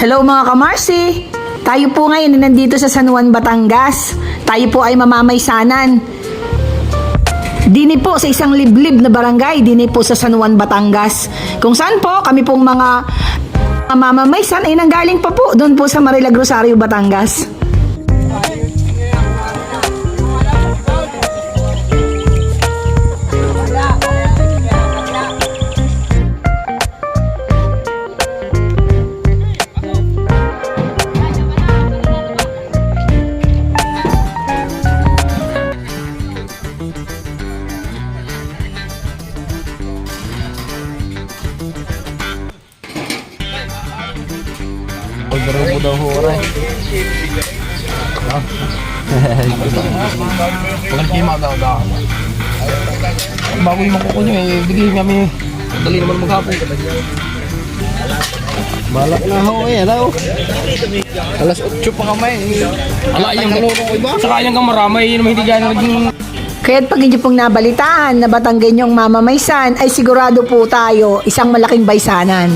Hello mga kamarsi! Tayo po ngayon nandito sa San Juan, Batangas. Tayo po ay mamamaysanan. Dini po sa isang liblib na barangay, dini po sa San Juan, Batangas. Kung saan po kami pong mga mamamaysan ay nanggaling pa po doon po sa Marilag Rosario, Batangas. Order mo daw ho, oray. Pagkima daw daw. Bago yung makuko nyo eh, bigay kami. Dali naman maghapon. Balak na ho eh, hello. Alas 8 pa kami. Ala, yung kalurong iba. Saka yung kamaramay, hindi gano'n naging... Kaya't pag hindi pong nabalitaan na Batanggenyong mamamaysan ay sigurado po tayo isang malaking baysanan.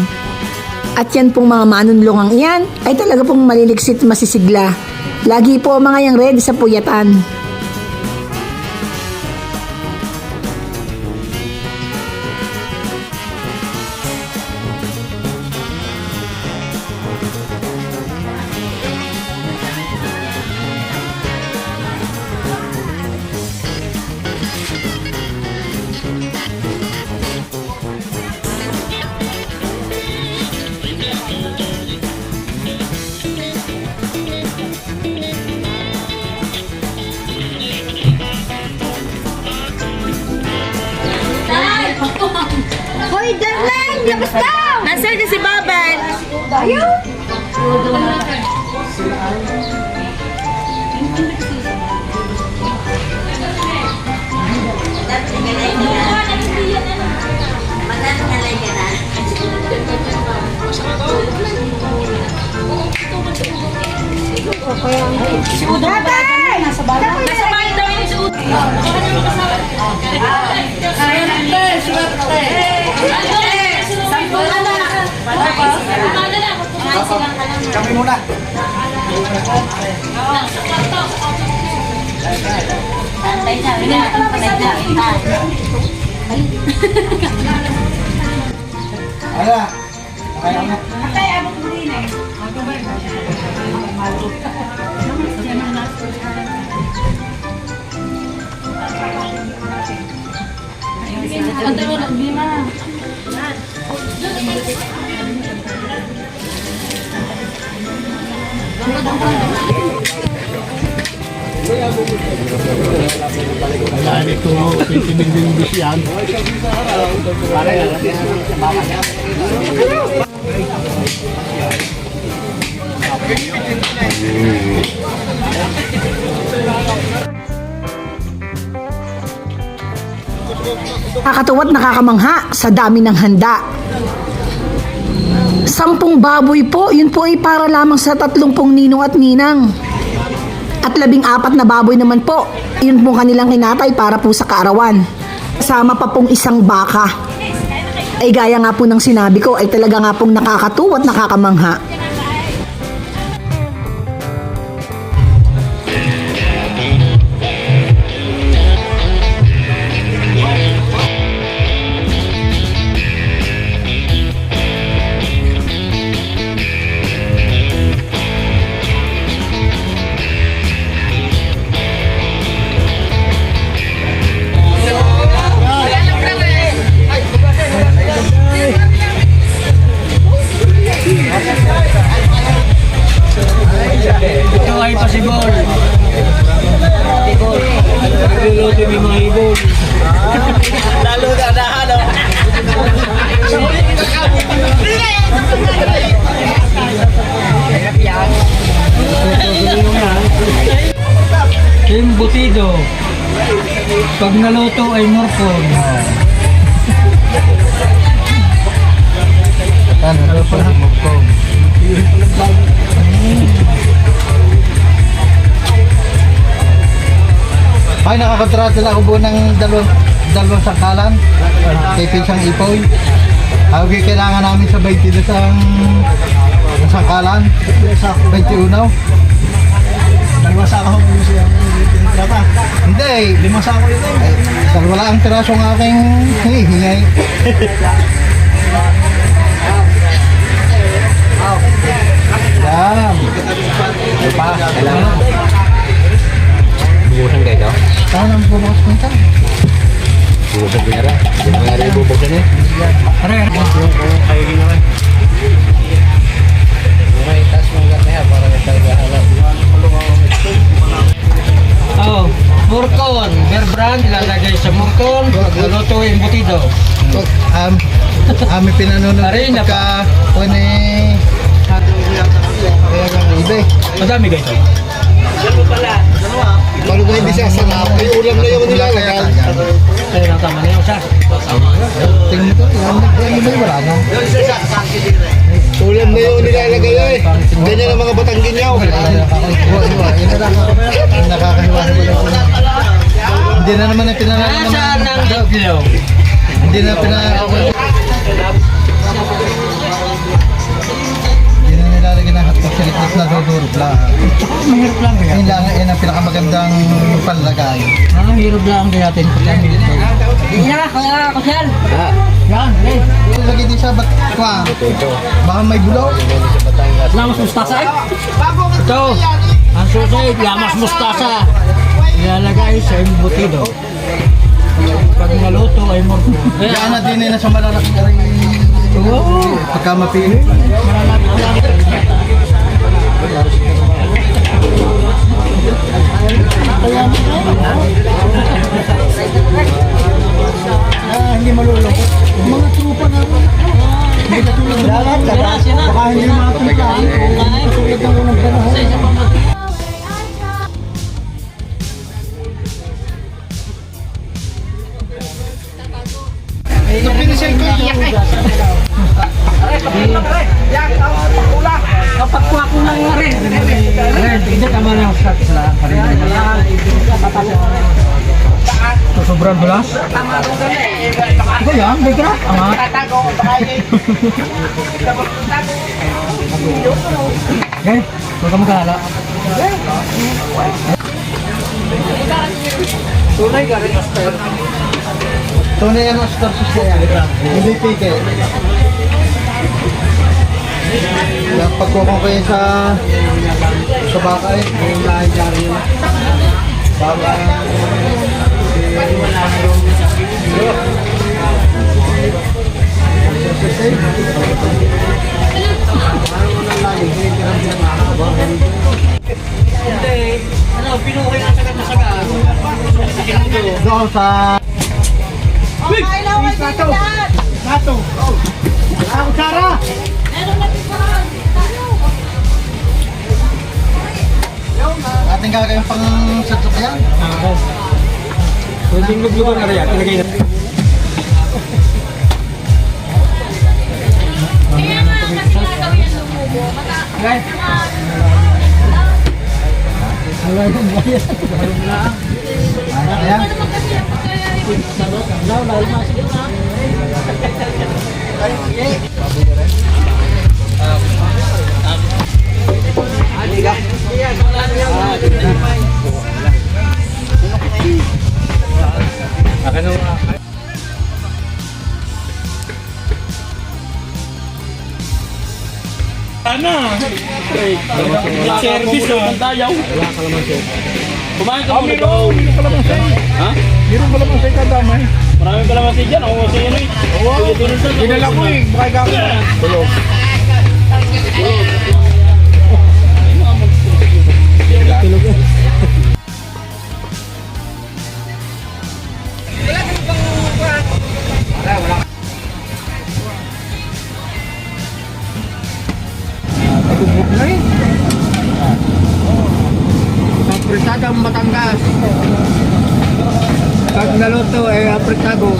At yan pong mga manunlungang iyan ay talaga pong maliliksit masisigla. Lagi po mga yang ready sa puyatan. Hoy, Darling! Labas ka! Nasaan ka si Babel? Tayo? Tatay! Nasa bahay daw yung suot. Kami muna. Ala. Tatay, abot mo rin eh. Ayan, ito, pintiminding yan. Nakakatuwa't nakakamangha sa dami ng handa. 10 baboy po, yun po ay para lamang sa 30 ninong at ninang. At 14 na baboy naman po, yun po kanilang kinatay para po sa kaarawan. Kasama pa pong isang baka. Ay gaya nga po ng sinabi ko, ay talaga nga pong nakakatuwa't nakakamangha. Ito ay pasibol. Nagluluto yung mga ibon. Lalo na nahalo. Yung butido, pag naluto ay morpon. Ano pa ang morpon? Ay, nakakontrata na ubo ng dalawang sangkalan kay Pinsang Ipoy. Okay, kailangan namin sa 22 ang sangkalan. 21. 5 sako mo siya. Tinata. Hindi. 5 sako yun eh. Wala ang tiraso ng aking hingay. Yan. Ano pa? Kailangan. Bubusan kayo daw? Saan ang bubukas mo ito? Bubusan ko nara. Hindi mo nara bubusan eh. Kayo ginawa. May taas mong garneha para may tagahala. Oh, murkon. Bear brand, ilalagay sa murkon. Luto yung butido. Ami pinanunod Aray, pagka kung kaya kang ibe. Madami kayo. Paano ba hindi siya sanap? May ulam na yung nilalagay. Kaya lang tama na yung sa. Tingnan mo to, yan ba yung wala no? Ulam na yung nilalagay eh. Ganyan ang mga Batangginyaw. Nakakahiwa. Hindi na naman ang pinananaman. Nasaan ang iglaw? Hindi na pinananaman. Hindi na nilalagay ng hotdog sa likod na dudurog lang. Mahirap lang kaya. Yun lang, yan ang pinakamagandang panlagay. Mahirap lang kaya natin pagkamin. Yan, eh. Lagi din sa batwa. Baka may bulaw. Lamas mustasa eh. Ito, ang susay, lamas mustasa. Ilalagay sa embutido. Pag naluto ay morto. Kaya na din na sa malalaki ka rin. Pagka mapili. Hindi malulong. Mga trupa na rin. Hindi katulad ng lahat. Baka hindi matulaan. Katulad ng unang panahon. Ito pinisel ko iyak eh. Kapagkuha ko lang nga rin. Hindi tama na sa so, sobrang dulas. Ito yan, may crack. Okay, huwag ka magkala. Tunay yan ang star siya yan. Hindi pike. Yung pagkukong kayo sa baka eh. Yung lahat dyan yun. Baka. Doon sa Sato. Ang Sara. ating gagawin pang sasakyan. Pwedeng luglugan na rin yan. Ilagay na. Okay. Ayan. Service oh. Tayaw. Kumain ka muna daw. Ha? Meron pala mga sa damay. Marami pala kasi dyan. Ako kasi yun eh. Ginala ko eh. Baka gagawin. Tulog. Tubog na eh. Aprisadang Batangas. Pag naluto ay apritado.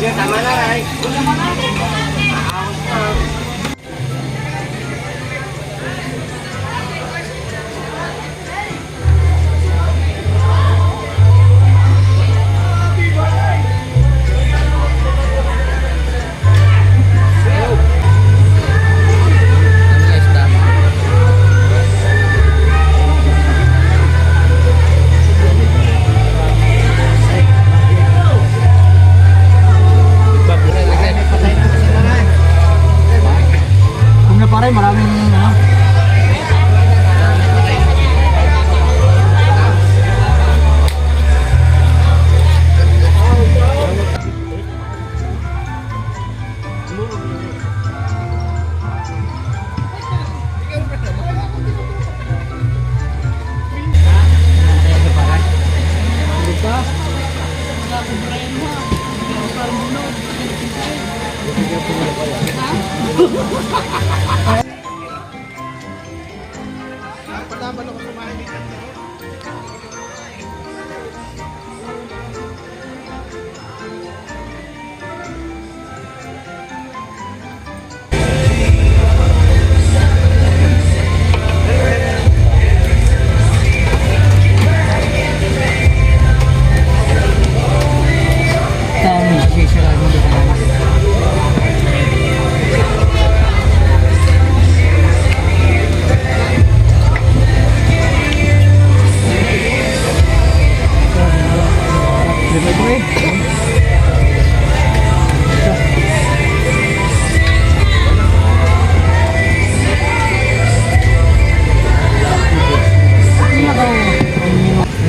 Kung na pare, maraming ano.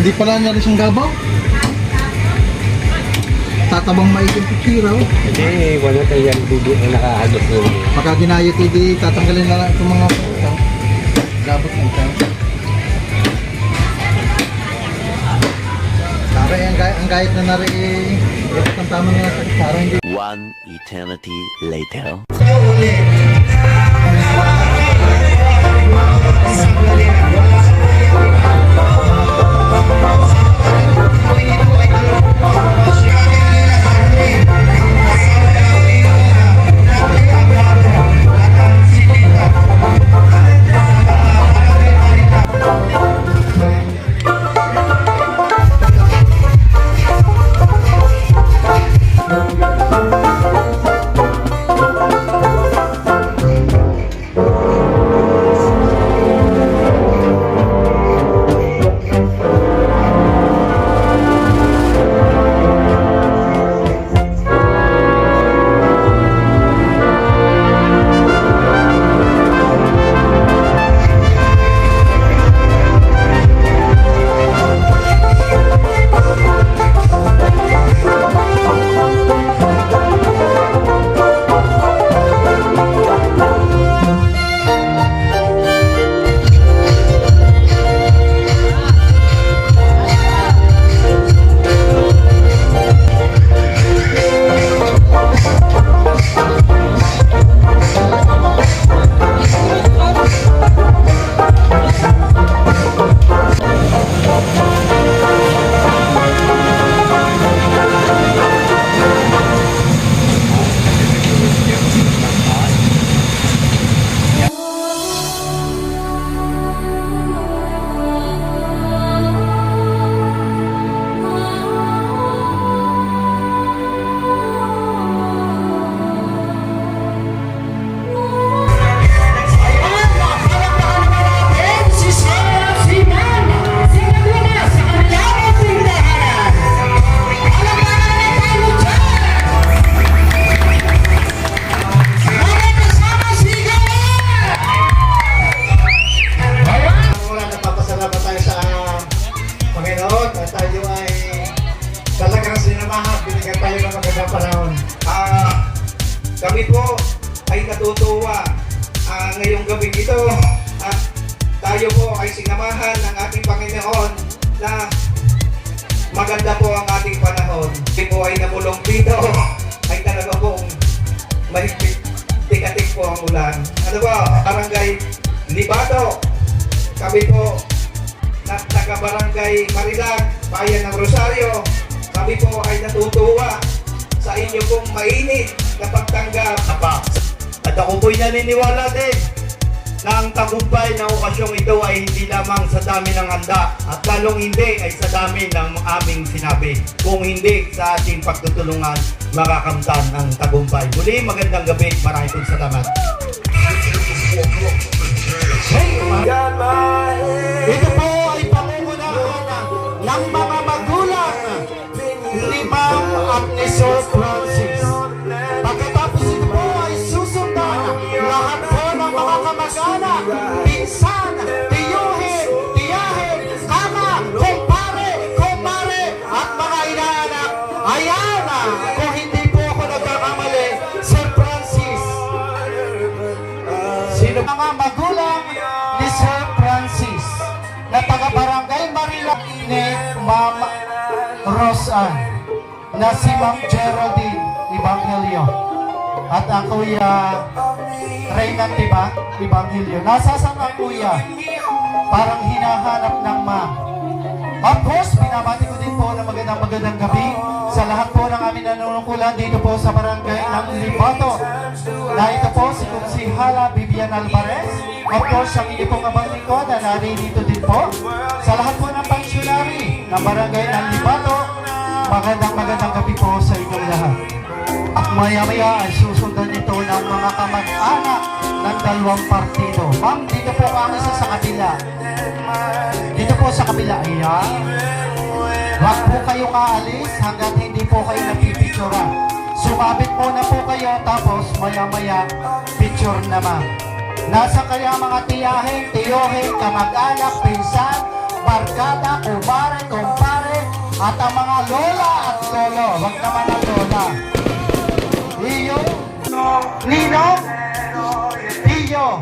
Hindi pala niya rin siyang gabaw. Tatabang maitim pitsiraw. Hindi, wala tayo yan bibi ang nakahagos nun. Pagka ginayot, hindi tatanggalin na lang itong mga gabot ng ito. Tara, ang gayat na nari ang tama nga para hindi. One eternity later. Kami po ay natutuwa ngayong gabi ito at tayo po ay sinamahan ng ating Panginoon na maganda po ang ating panahon. Kami po ay namulong dito ay talaga pong mahigpit tikatik po ang ulan. Ano ba? Barangay Libato. Kami po na taga-barangay Marilag, Bayan ng Rosario. Kami po ay natutuwa sa inyo pong mainit na pagtanggap. At ako po'y naniniwala din na ang tagumpay ng okasyong ito ay hindi lamang sa dami ng handa at lalong hindi ay sa dami ng aming sinabi. Kung hindi sa ating pagtutulungan, makakamtan ng tagumpay. Muli, magandang gabi. Maraming pong salamat. Ito po ay pangungunahan ng mga magulang ni Ma'am at ni Sir Francis. Pagkatapos ito po ay susundan lahat po ng mga kamag-anak, pinsan, tiyuhin, tiyahin, kama, kumpare, kumare, at mga inaanak. Ayan na, kung hindi po ako nagkakamali, Sir Francis. Sino mga magulang ni Sir Francis na taga-barangay Marila ni Ma'am Rosan na si Ma'am Geraldine Evangelio at ang Kuya Reynan, diba? Evangelio. Nasasaan ang Kuya? Parang hinahanap ng Ma'am. Of course, binabati ko din po na magandang gabi sa lahat po ng aming nanunungkulan dito po sa barangay ng Libato. Na ito po si Konsihala Vivian Alvarez. Of course, ang inyo pong abang lingkod na naririto din po. Sa lahat po ng pensionary ng barangay ng Libato, magandang gabi po sa inyong lahat. At maya-maya ay susundan ito ng mga kamag-anak ng dalawang partido. Ma'am, dito po kami sa kabila. Dito po sa kabila. Ayan. Huwag po kayong aalis hanggang hindi po kayo napipicturean. Sumabit muna po kayo tapos maya-maya picture naman. Nasa kaya mga tiyahin, tiyohin, kamag-anak, pinsan, barkada, kumare, kumpare, at ang mga lola at lolo. Huwag naman ang lola. Iyo, Nino, Iyo,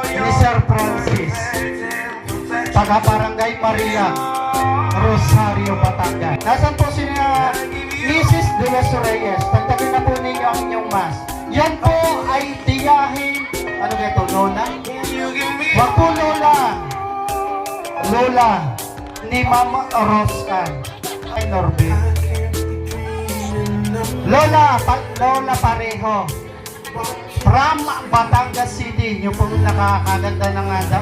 ni Sir Francis, taga-barangay Maria, Rosario, Batangas. Nasaan po si Mrs. De Los Reyes? Tagtagin na po ninyo ang inyong mas. Yan po ay tiyahin, ano ba ito, lola? Wag po lola. Lola ni Ma'am Rosan. Ay, Norbin. Lola pareho. From Batangas City, yung pong nakakaganda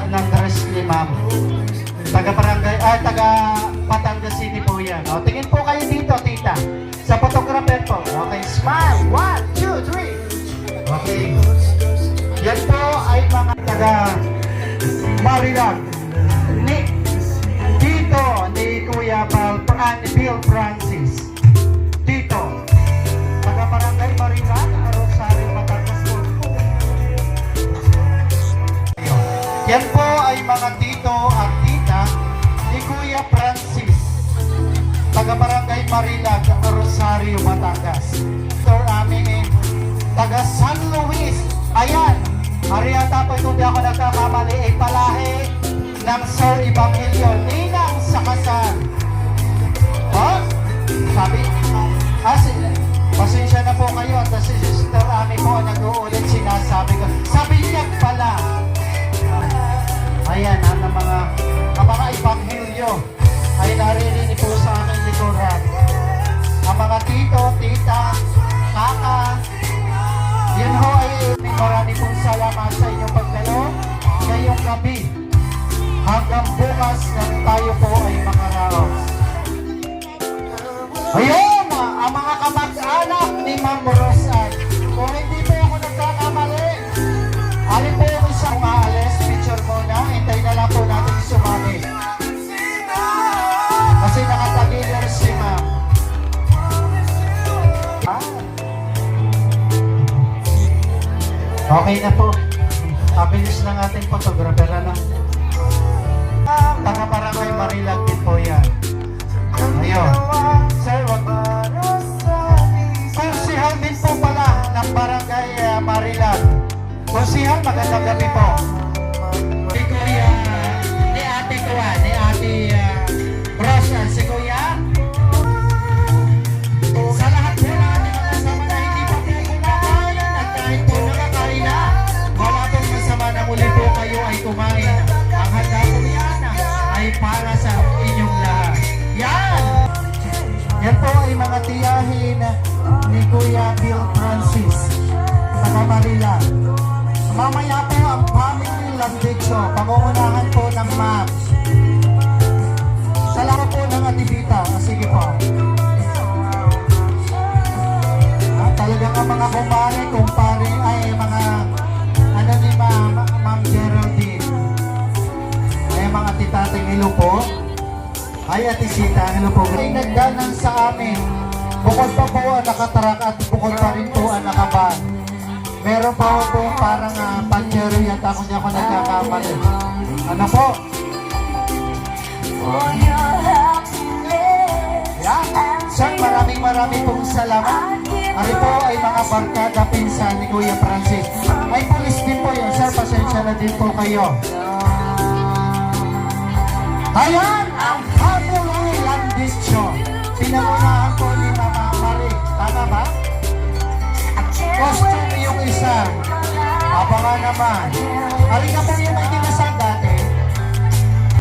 ng dress ni Ma'am. Taga Batangas City po yan. O, tingin po kayo dito, tita. Sa photographer po. Okay, smile. 1, 2, 3. Okay. Yan po ay mga taga Marilag. Dito ni Kuya Bill Francis. Dito. Taga Barangay Marilag, Rosario, Batangas po. Yan po ay mga tito at tita ni Kuya Francis, taga Barangay Marilag, Rosario, Batangas. Sir aming taga San Luis. Ayan, Ariata po kung di ako nagkakamali ay palahi ng Sir Evangelio, ninang sa kasal. Oh, sabi, pasensya na po kayo at si Sister Ami po nag-uulit sinasabi ko. Sabi niya pala. Ayan, ang mga Evangelio ay naririnig po sa aming likuran. Ang mga tito, tita, kaka, yun ho ay marami pong salamat sa inyong pagdalo ngayong gabi. Hanggang bukas na tayo po ay makaraos. Ayun, ang mga kamag-anak ni Ma'am Rosan. Kung hindi po ako nagkakamali, alin po yung isang aalis, picture muna, hintay na lang po natin sumami. Kasi nakatagiler si Ma'am. Okay na po. Abilis ng ating photographer na. Taga-barangay Marilag din po yan. Ayun. Sir, Kunsihal din po pala ng barangay Marilag. Kunsihal, magandang gabi po. Si Kuya, ni Ate Kuya, ni Ate Rosa, si Kuya. Sa lahat po na ating kasama na hindi pa kayo kumakain at kahit po nakakain na, wala pong masama na muli po kayo ay kumain. Ang handa po yan ay para sa inyong lahat. Yan! Yan po ay mga tiyahin ni Pangungunahan po ng ma'am. Salamat po ng Atibita. Sige po. Talagang ang mga kumpare, ay mga ano ni Ma'am Geraldine. Ay mga titating hello po. Ay Ate Sita, hello po. Ay nagdanan sa amin. Bukod pa po ang nakatarak at bukod pa rin po ang nakaban. Meron pa po parang panchero yata kung di ako nagkakamali. Ano po? Yan. Sir, maraming pong salamat. Ari po ay mga barkada pinsan ni Kuya Francis. Ay pulis din po yun. Sir, pasensya na din po kayo. Ayan ang family landis show. Pinangunahan po ni Mama Marie. Tama ba? Costume yung isa. Abangan naman. Ari ka po yung may kinasal dati.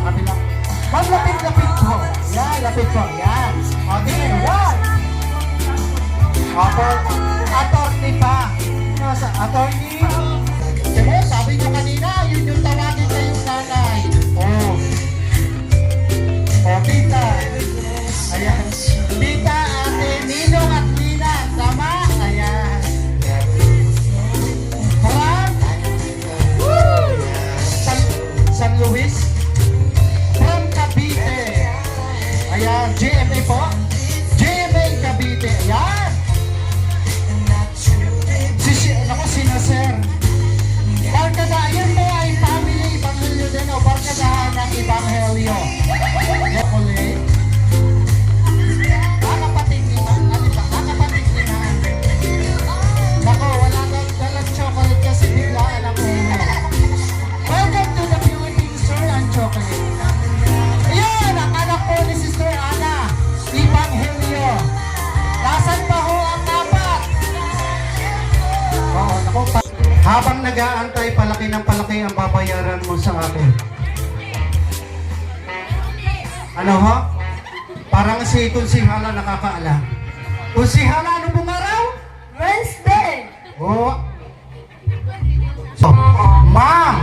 Kabilang. Maglapit-lapit po. Yan, lapit po. Yan. Okay, yan. Ako, attorney pa. Nasa attorney. Diba, sabi niyo kanina, yun yung tawagin kayong nanay. Oh. Oh, tita. Ayan. Tita, ate, ninong at nina. Tama? Ayan. From? San Luis? From Cavite. Ayan, GMA po. GMA Cavite. Ayan. Sina sir. Barkada, yan po ay family Ebanghelyo din o barkadahan ng Ebanghelyo. Chocolate. Kakapatid ni man. Ano ba? Kakapatid ni man. Nako, wala dalang chocolate kasi biglaan ang ulo. Welcome to the Philippines, sir, ang chocolate. Ayan, ang anak po ni Sister Ana. Ebanghelyo. Nasaan pa ho ang apat? Oo, naku, habang nag-aantay, palaki ng palaki ang babayaran mo sa akin. Ano ho? Parang si Kunsihala nakakaalam. Kunsihala, ano pong araw? Wednesday. Oo. So, ma'am,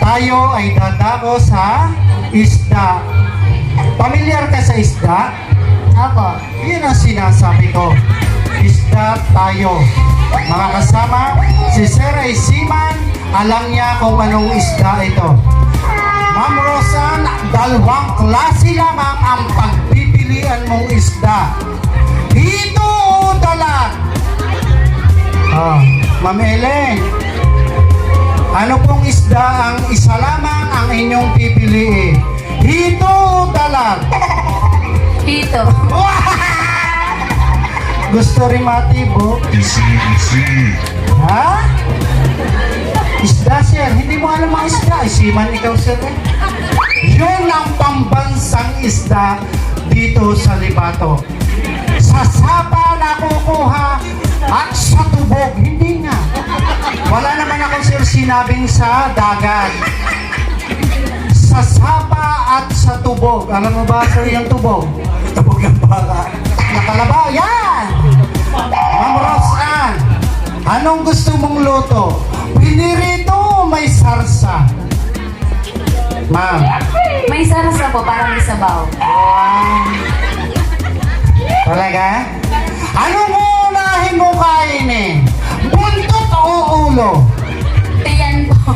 tayo ay dadako sa isda. Pamilyar ka sa isda? Ako. Yun ang sinasabi ko. Isda tayo. Mga kasama, si Sir ay seaman, alam niya kung anong isda ito. Ma'am Rosan, dalawang klase lamang ang pagpipilian mong isda. Hito o dalat? Ma'am Ellen, ano pong isda ang isa lamang ang inyong pipiliin? Hito o dalat? Hito. Gusto rin matibo? Ha? Isda, sir. Hindi mo alam mga isda. Isiman ikaw, sir. Yun ang pambansang isda dito sa Libato. Sa sapa nakukuha at sa tubog. Hindi nga. Wala naman ako, sir, sinabing sa dagat. Sa sapa at sa tubog. Alam mo ba, sir, yung tubog? Tubog ng baka. Nakalabaw, yan! Ma'am Rosan, anong gusto mong luto? Pinirito o may sarsa? Ma'am. May sarasa po, parang isabaw. Talaga? Anong uunahin mo kainin? Buntot o ulo? Tiyan po.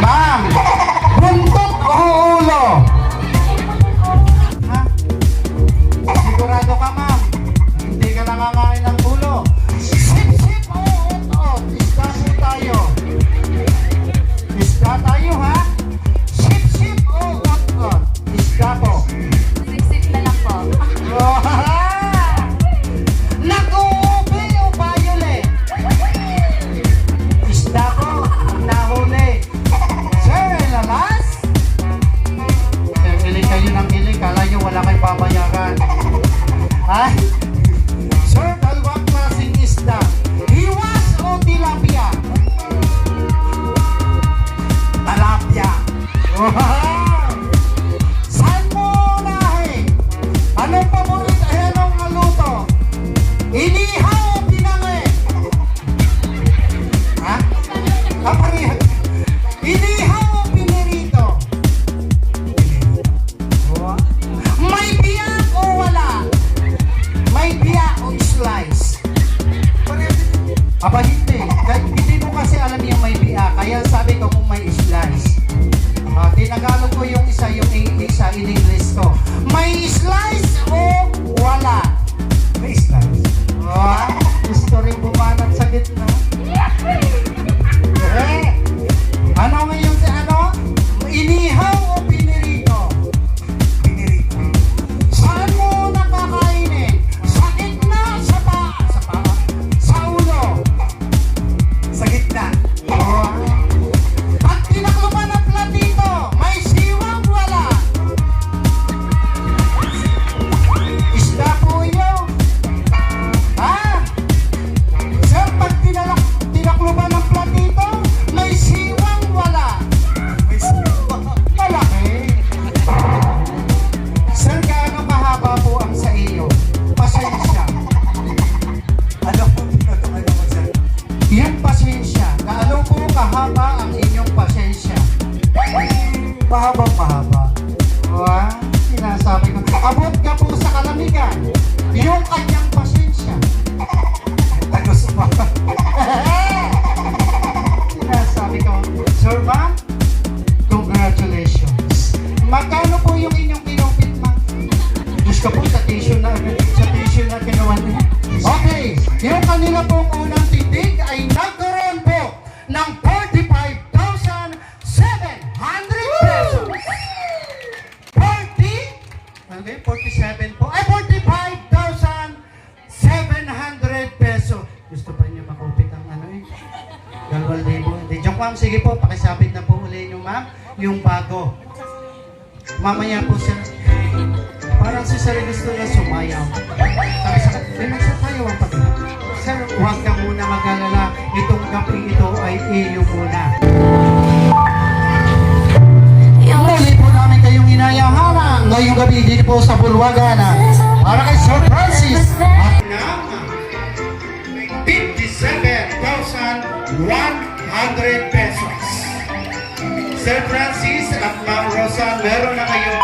Ma'am, buntot o ulo? Ha? Sigurado ka, ma'am? Hindi ka nakakain ng ulo. Sip-sip o utot? Isda po tayo. Isda tayo, ha? Sip-sip o utot? Isda po. Sip-sip na lang po. Nag-uubi o violet? Isda po, nahuli. Sir, lalas? Aba hindi. Hindi mo kasi alam yung may BA. Kaya sabi ko kung may slice. Tinagalog ko yung isa, in-English ko. May slice o wala? May slice. Gusto rin bumanat sa gitna. Ano ngayon si ano? Inihaw o pinirito? Pinirito. Saan mo nakakainin? Sa gitna, sa paa, sa ulo. Sa gitna. Pag tinakluban ng platito, may siwang wala. Isda po yun. Sir, pag tinakluban ng platito, may siwang wala. May siwang. Malaki. Sir, gaano kahaba po ang sa iyo? Pasensya. Ano po tinatawag mo, sir? Yung pasensya. Gaano po kahaba ang inyong pasensya? Mahaba. Sinasabi ko. Abot ka po sa kalamigan. Yung kanyang pasensya. Tagos pa. Sinasabi ko. Sir, ma'am, congratulations. Magkano po yung inyong kinupit, ma'am? Gusto po sa tissue na kinuha niyo. Okay, yung kanila pong unang tindig ay nagkaroon po ng 45,700 pesos. 47 po. Ay, 45,700 pesos. Gusto pa niyo makupit ang ano eh? 2,000. Hindi, joke ma'am. Sige po, pakisabit na po uli niyo ma'am. Yung bago. Mamaya po siya. Parang si Sir gusto na sumayaw. Sabi sa may nagsasayaw ang pati. Sir, huwag ka muna mag-alala. Itong gabi ito ay iyo muna. Muli po namin kayong inayahan ngayong gabi dito po sa Bulwagan para kay Sir Francis at ng 57,100 pesos. Sir Francis at Ma'am Rosa, meron na kayong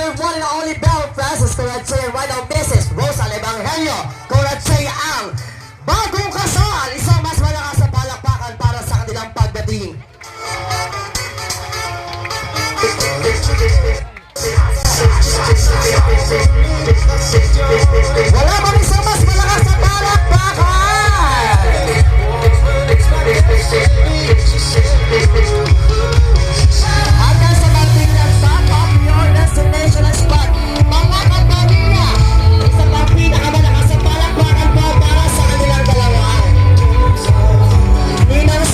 your one and only Belle Francis. Congratulations right now, Mrs. Rosa Evangelio. Congratulations ang bagong kasal. Isang mas malakas na palakpakan para sa kanilang pagdating. Wala bang isang mas malakas na palakpakan? Hanggang sa dating ng top of your destination spot. Mga kapamilya, isang pang pinakamalakas na palakpakan po para sa kanilang dalawa. Ninang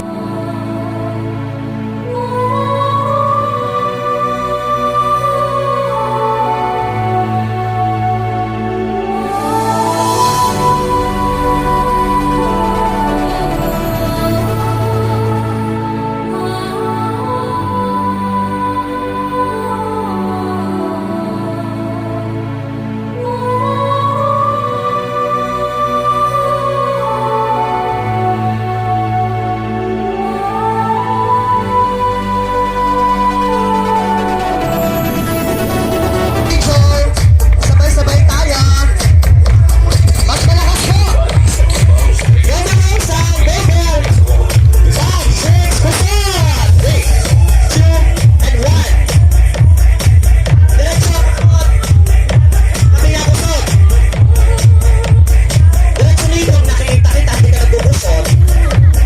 sabay-sabay tayo. Mas malakas po. Ganda mo sa Bebel. 5, 6, 3, 2, and 1. Diretso. Kami nga kusot. Diretso nito. Nakikita kita. Hindi ka nagbukusot.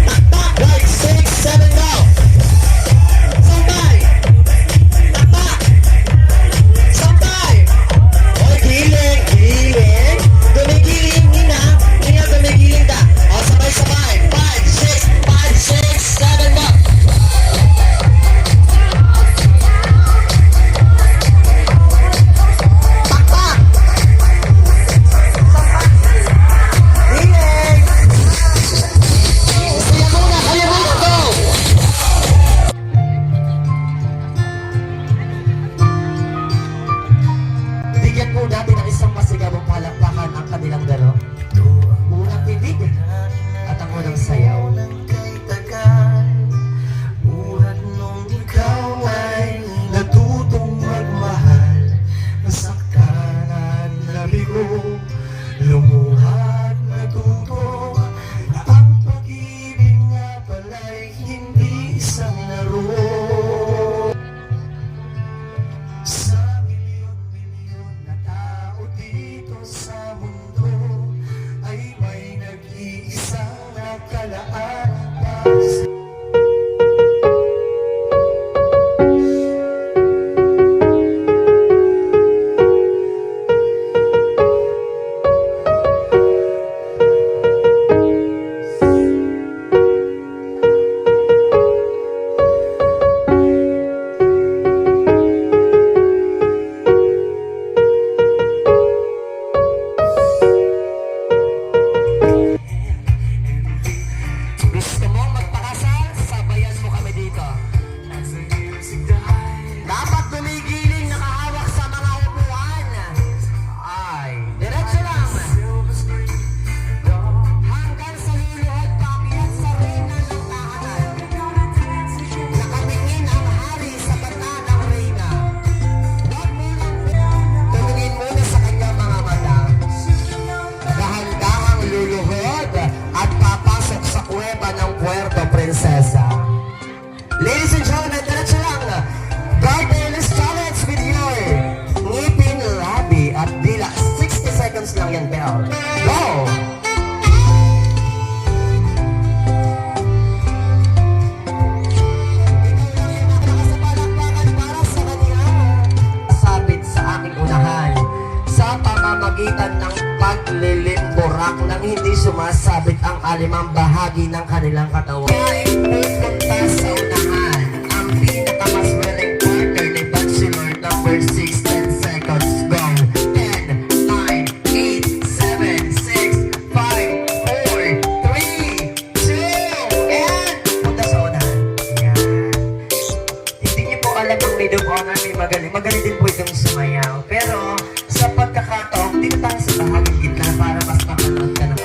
Taktak. 5, 6, 7, go. Sampay. Taktak. Sampay. Oy, giling, giling. Gumigiling, Nina. Nina, gumigiling ka. O, sabay-sabay. 5, 6, 7, go. Taktak. Giling. Kaya muna, go. Bigyan po natin ng isang masigabong palakpakan ang kanilang dalo. Unang titig at ang unang sayaw. Buhat nung ikaw ay natutong magmahal. Nasaktan at nabigo, lumuhat natuto. Ang pag-ibig nga pala'y hindi isang laro. Sa milyon-milyon na tao dito sa mundo ay may nag-iisang nakalaan para sa gusto mo magpakasal, sabayan mo kami dito. Dapat gumigiling nakahawak sa mga upuan. Ay, diretso lang. Hanggang sa luluhod paakyat sa reyna ng tahanan. Nakatingin ang hari sa bata ng reyna. Huwag mo lang tumingin muna sa kanyang mga mata. Dahan-dahang luluhod at papasok sa kuweba ng Puerto Princesa. Ladies and gentlemen, diretso lang. Garden challenge with your ngipin, labi at dila. 60 seconds lang yan, Belle. Go! Sabit sa aking unahan sa pamamagitan ng paglilimburak nang hindi sumasabit ang alimang bahagi ng kanilang katawan. Ay pupunta sa unahan ang pinakamasweling partner ni Bachelor number 6. 10 seconds, go. 10, 9, 8, 7, 6, 5, 4, 3, 2, and punta sa unahan. Yan. Hindi niyo po alam ang maid of honor may magaling. Magaling din po itong sumayaw. Pero sa pagkakataon, dito tayo sa bahaging gitna para mas mapanood ka na.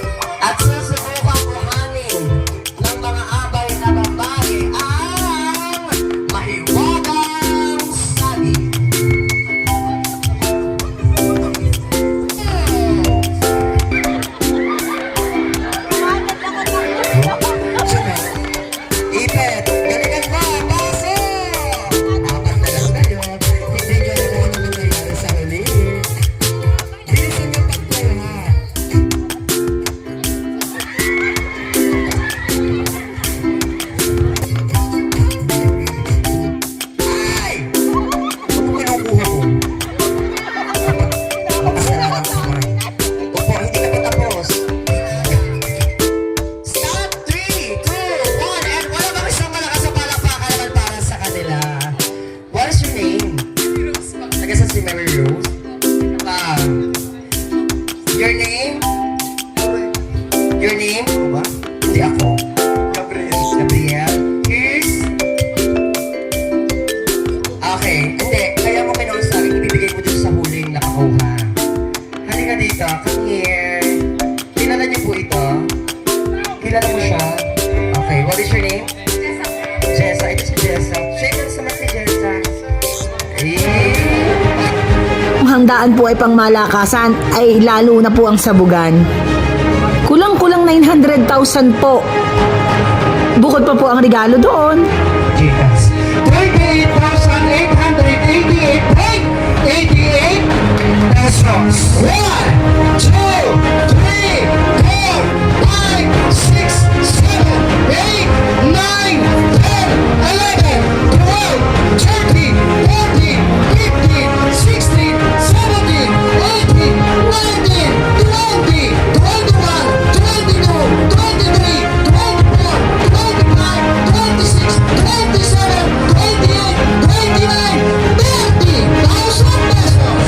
At susubukan kuhanin ng mga abay na babae ang mahiwagang sali. si Mary Rose. Your name? Your name? Ano ba? Hindi ako. Gabriel. Gabriel. Here's... Okay. Hindi. Kaya mo kinausapin, ibibigay mo dito sa huling nakakuha. Halika dito. Come here. Kilala niyo po ito? Kilala mo siya? Okay. What is your name? Jessa. Ito si Jessa. Shake hands naman si Jessa. Ang handaan po ay pangmalakasan ay lalo na po ang sabugan. Kulang-kulang 900,000 po. Bukod pa po ang regalo doon. Gcash. 28,888.88 pesos. 1, 2, 3, 4, 5, 6, 7, 8, 9, 10, 11, 12, 13, 14, 15, 16, 17, 18, 19, 20, 21, 22, 23, 24, 25, 26, 27, 28, 29, 30,000 pesos.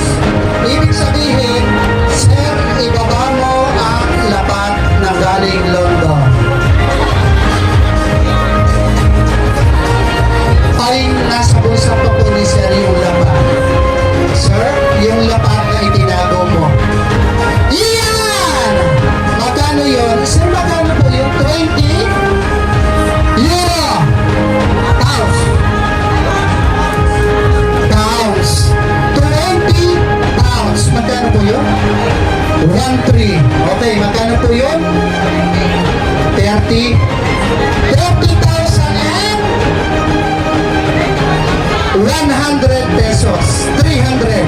Ibig sabihin, sir, ibaba mo ang labat na galing London. Ay nasa bulsa pa po ni sir yung labat. Sir, yung labat na itinago mo. Yan! Magkano yun? Sir, magkano po yung 20 euro? Pounds. Pounds. 20 pounds. Magkano po yun? 1,300. Okay, magkano po yun? 30,000 and 100 pesos. 300.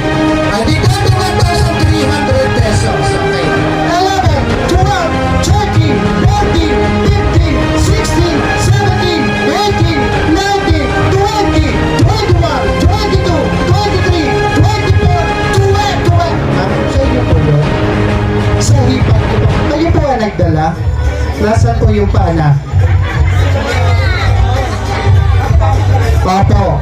Ay, di 21,300 pesos. Okay. 11, 12, 13, 14, 15, 16, 17, 18, 19, 20, 21, 22, 23, 24, 25. Sa inyo po yun? Sa hipan ko po. Kayo po ang nagdala? Nasaan po yung pana? Opo.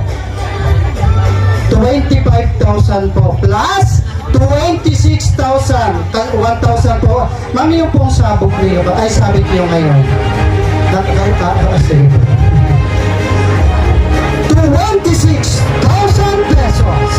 25,000 po plus 26,000 1,000 po. Ma'am, yung pong sabog niyo ba? Ay, sabit niyo ngayon. Sige. 26,000 pesos.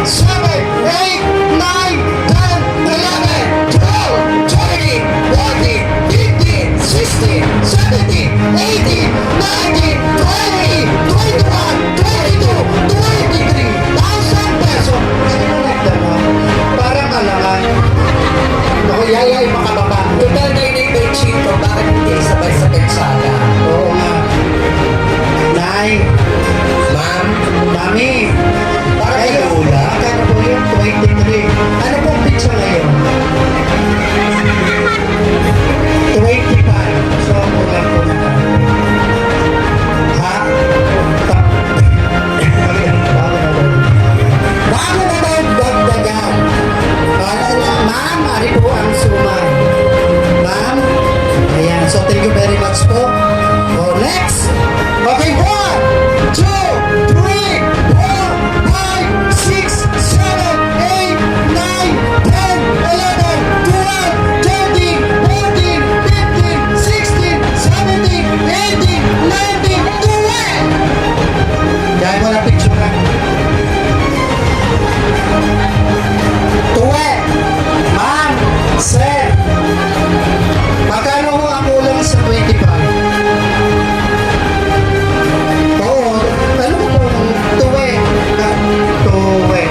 7, 8, 9, 10, 11, 12, 13, 14, 15, 16, 17, 18, 19, 20, 21, 22, 23,000 pesos. Sino nagdala? Parang alangan. Naku, yayay, makababa. Total na yung chito, bakit hindi sabay sa pensada? Oo nga. Nay, Ma'am, mami, parang kayo, nagula. magkano po yung 23? Ano pong pizza ngayon? 25. So, kulang po na tayo. Ha? Bago na daw dagdagan. Ma'am, ari po ang sumay. Ma'am, ayan. So, thank you very much po. Oh, next. Okay, 1, 2, 3, 4, 5, 6, 7, 8, 9, 10, 11, 12, 13, 14, 15, 16, 17, 18, 19, 20. Dahil wala picture na. 20. Ma'am, sir, magkano mo ang kulang sa 25? Oo, ano mo po? Tuwe. Tuwe.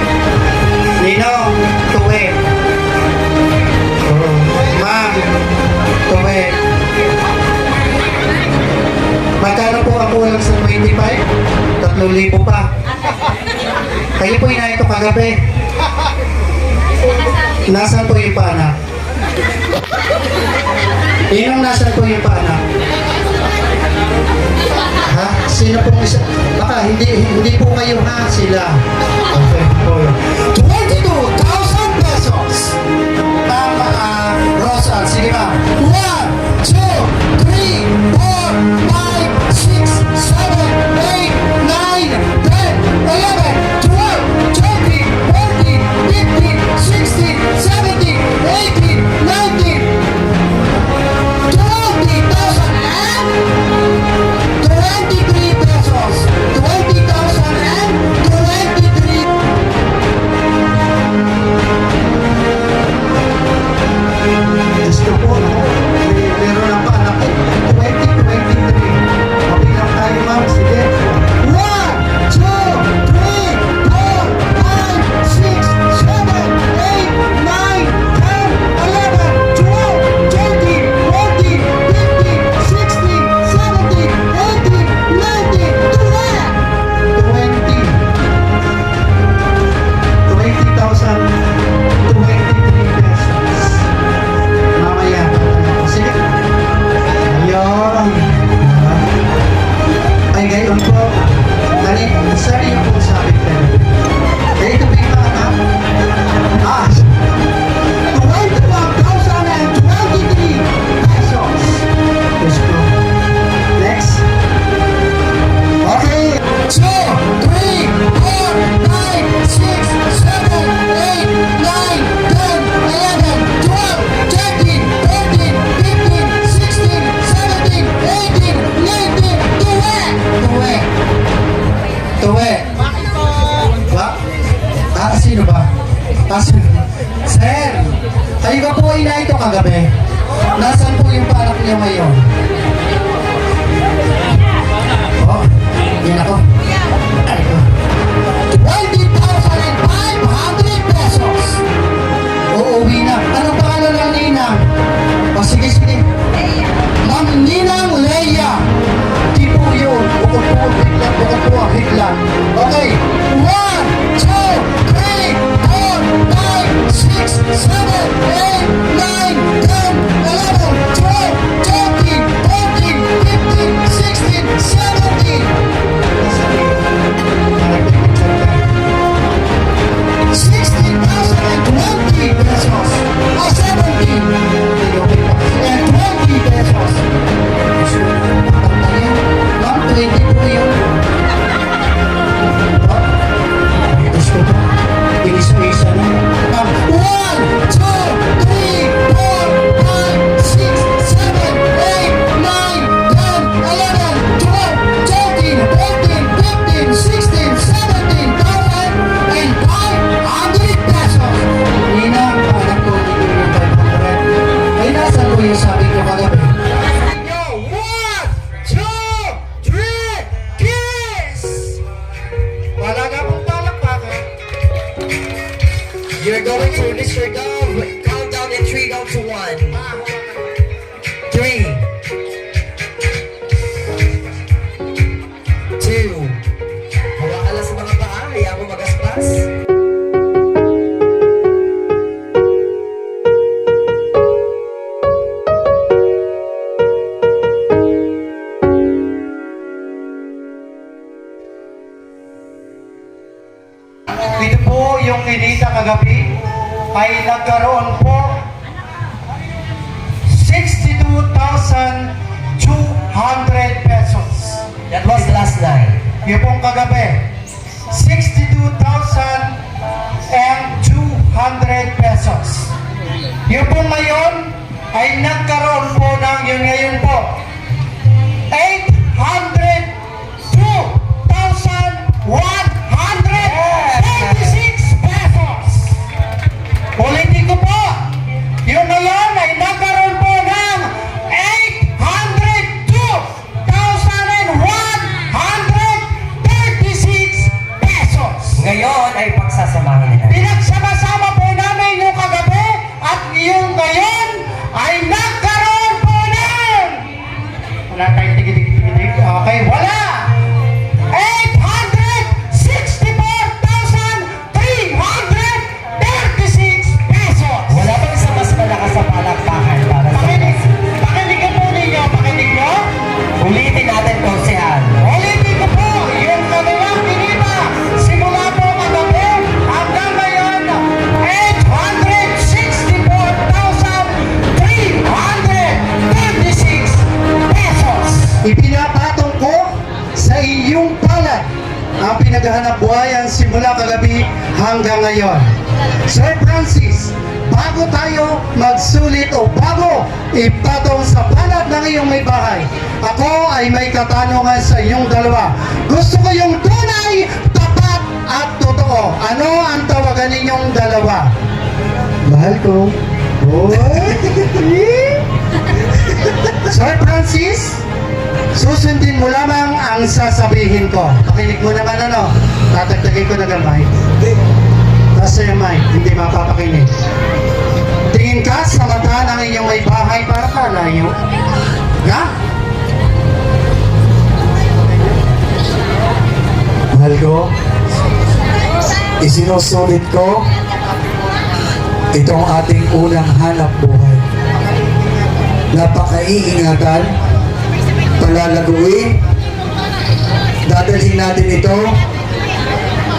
Nino, tuwe. Ma'am, tuwe. Magkano po ang kulang sa 25? 3,000 pa. Kayo po ina ito kagabi. Nasaan po yung pana? Inong nasaan po yung pana? Ha? Sino po isa? Baka hindi po kayo ha, sila. Okay po. 22,000 pesos. Tama, Rosa. Sige ba? 1, 2, 3, 4, 5, 6, 7, 8, 9, 10, 11, 12, 13, 14, You're going to Mr. Dove. Count down and 3 down to 1. 3. 2. Hawakan lang sa mga paa. Hayaan mo magaspas. Ito po yung kinita kagabi ay nagkaroon po 62,200 pesos. That was last night. Yung pong kagabi, 62,200 pesos. Yung pong ngayon ay nagkaroon po ng yung ngayon po 802,136 pesos. Ulitin ko po, yun na yan ay nagkaroon po ng 802,136 pesos. Ngayon ay pagsasamahin na natin. Pinagsama-sama po namin yung kagabi at yung ngayon ay nagkaroon po ng... Wala tayong tigil-tigil. Okay, wala! 864,336 pesos! Wala bang isa mas malakas sa palakpakan para sa Pakinig ko po ninyo, pakinig nyo. ulitin natin po si Han. Ulitin ko po, yung kanilang kinita, simula po kagabi hanggang ngayon, 864,336 pesos. Ipinapatong ko sa iyong palad ang pinaghahanap buhayan simula kagabi hanggang ngayon. Sir Francis, bago tayo magsulit o bago ipatong sa palad ng iyong may bahay, ako ay may katanungan sa iyong dalawa. Gusto ko yung tunay, tapat at totoo. Ano ang tawagan ninyong dalawa? Mahal ko. Sir Francis, susundin mo lamang ang sasabihin ko. Pakinig mo naman ano, tatagtagin ko na gamay. Nasa yung mic, hindi mapapakinig. Tingin ka sa mata ng inyong may bahay para kalayo. Ha? Mahal ko, isinusulit ko itong ating unang hanap buhay. Napakaiingatan, palalaguin, dadalhin natin ito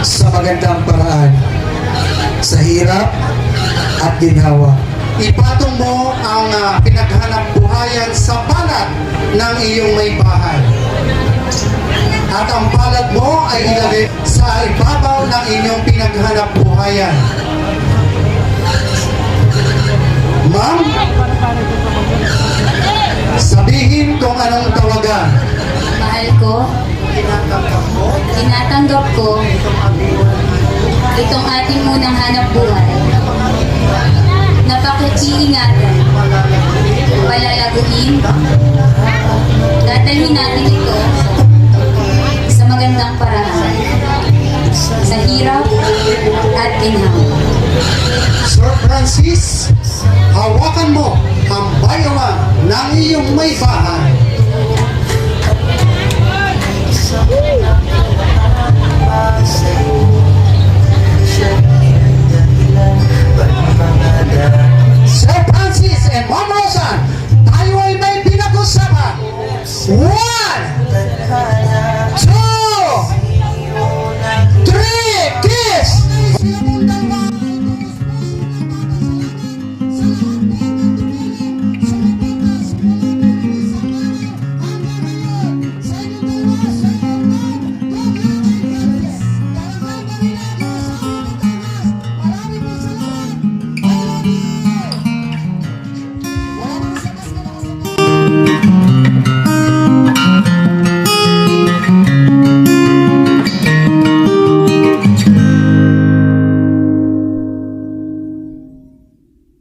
sa magandang paraan, sa hirap at ginhawa. Ipatong mo ang pinaghanap buhayan sa palad ng iyong may bahay. At ang palad mo ay ilagay sa ibabaw ng inyong pinaghanap buhayan. Ma'am, sabihin kung anong tawagan. Mahal ko, tinatanggap ko itong ating munang hanap buhay. Napakikiingatan, palalaguin, dadalhin natin ito sa magandang paraan, sa hirap at ginhawa. Sir Francis, hawakan mo ang bayawan ng iyong may bahay.